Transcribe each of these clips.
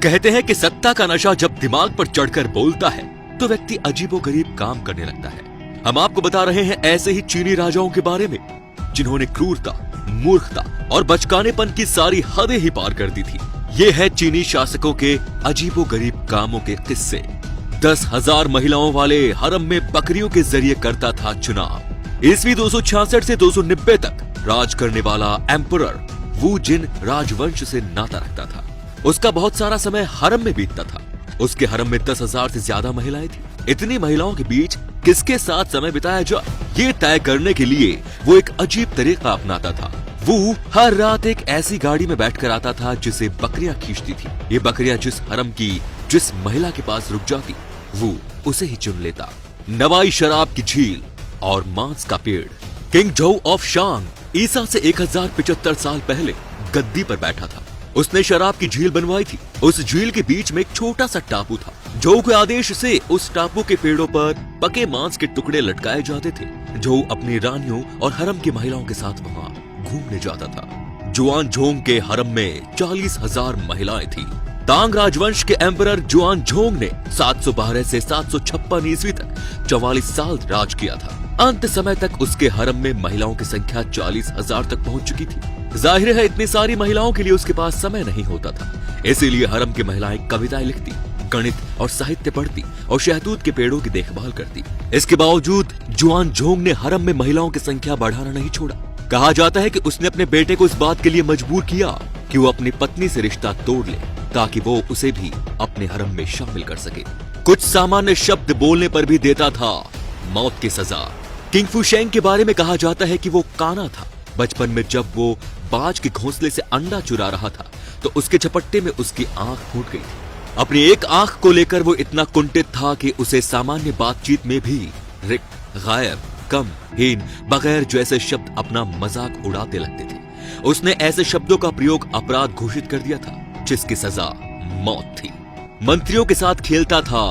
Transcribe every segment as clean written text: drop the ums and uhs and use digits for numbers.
कहते हैं कि सत्ता का नशा जब दिमाग पर चढ़कर बोलता है तो व्यक्ति अजीबोगरीब काम करने लगता है। हम आपको बता रहे हैं ऐसे ही चीनी राजाओं के बारे में जिन्होंने क्रूरता, मूर्खता और बचकानेपन की सारी हदें ही पार कर दी थी। ये है चीनी शासकों के अजीबोगरीब कामों के किस्से। 10,000 महिलाओं वाले हरम में बकरियों के जरिए करता था चुनाव। ईस्वी 266 से 290 तक राज करने वाला एम्परर वू जिन राजवंश से नाता रखता था। उसका बहुत सारा समय हरम में बीतता था। उसके हरम में 10,000 से ज्यादा महिलाएं थी। इतनी महिलाओं के बीच किसके साथ समय बिताया जाए, ये तय करने के लिए वो एक अजीब तरीका अपनाता था। वो हर रात एक ऐसी गाड़ी में बैठकर आता था जिसे बकरियां खींचती थी। ये बकरियां जिस हरम की जिस महिला के पास रुक जाती वो उसे ही चुन लेता। नवाई शराब की झील और मांस का पेड़। किंग झोउ ऑफ शांग ईसा से 1075 साल पहले गद्दी पर बैठा था। उसने शराब की झील बनवाई थी। उस झील के बीच में एक छोटा सा टापू था। झोउ के आदेश से उस टापू के पेड़ों पर पके मांस के टुकड़े लटकाए जाते थे। झोउ अपनी रानियों और हरम की महिलाओं के साथ वहाँ घूमने जाता था। जुआनझोंग के हरम में 40,000 महिलाएं थी। तांग राजवंश के एम्परर जुआनझोंग ने 712 से 756 ईस्वी तक 44 साल राज किया था। अंत समय तक उसके हरम में महिलाओं की संख्या 40,000 तक पहुंच चुकी थी। जाहिर है इतनी सारी महिलाओं के लिए उसके पास समय नहीं होता था। इसीलिए हरम की महिलाएं कविताएं लिखती, गणित और साहित्य पढ़ती और शहतूत के पेड़ों की देखभाल करती। इसके बावजूद जुआनझोंग ने हरम में महिलाओं की संख्या बढ़ाना नहीं छोड़ा। कहा जाता है कि उसने अपने बेटे को इस बात के लिए मजबूर किया कि वो अपनी पत्नी से रिश्ता तोड़ ले ताकि वो उसे भी अपने हरम में शामिल कर सके। कुछ सामान्य शब्द बोलने पर भी देता था मौत की सजा। किंग फुशेंग के बारे में कहा जाता है कि वो काना था। बचपन में जब वो बाज के घोंसले से अंडा चुरा रहा था तो उसके झपट्टे में उसकी आंख फूट गई थी। अपनी एक आंख को लेकर वो इतना कुंठित था कि उसे सामान्य बातचीत में भी रिक्त, गायब, कम, हीन, बगैर जैसे शब्द अपना मजाक उड़ाते लगते थे। उसने ऐसे शब्दों का प्रयोग अपराध घोषित कर दिया था जिसकी सजा मौत थी। मंत्रियों के साथ खेलता था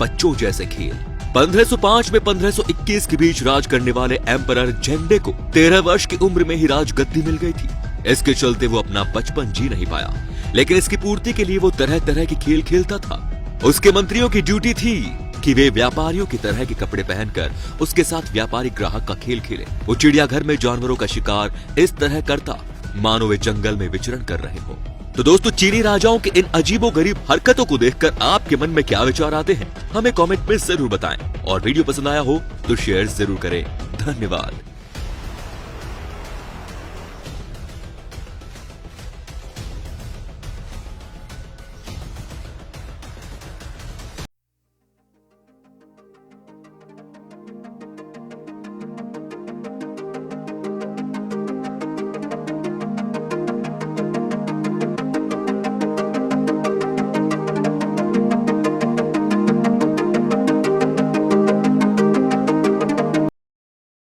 बच्चों जैसे खेल। 1505 में 1521 के बीच राज करने वाले एम्परर झेंडे को 13 वर्ष की उम्र में ही राजगद्दी मिल गई थी। इसके चलते वो अपना बचपन जी नहीं पाया, लेकिन इसकी पूर्ति के लिए वो तरह तरह के खेल खेलता था। उसके मंत्रियों की ड्यूटी थी कि वे व्यापारियों की तरह के कपड़े पहनकर उसके साथ व्यापारी ग्राहक का खेल खेले। वो चिड़ियाघर में जानवरों का शिकार इस तरह करता मानो वे जंगल में विचरण कर रहे हो। तो दोस्तों, चीनी राजाओं के इन अजीबोगरीब हरकतों को देखकर आपके मन में क्या विचार आते हैं, हमें कमेंट में जरूर बताएं। और वीडियो पसंद आया हो तो शेयर जरूर करें। धन्यवाद।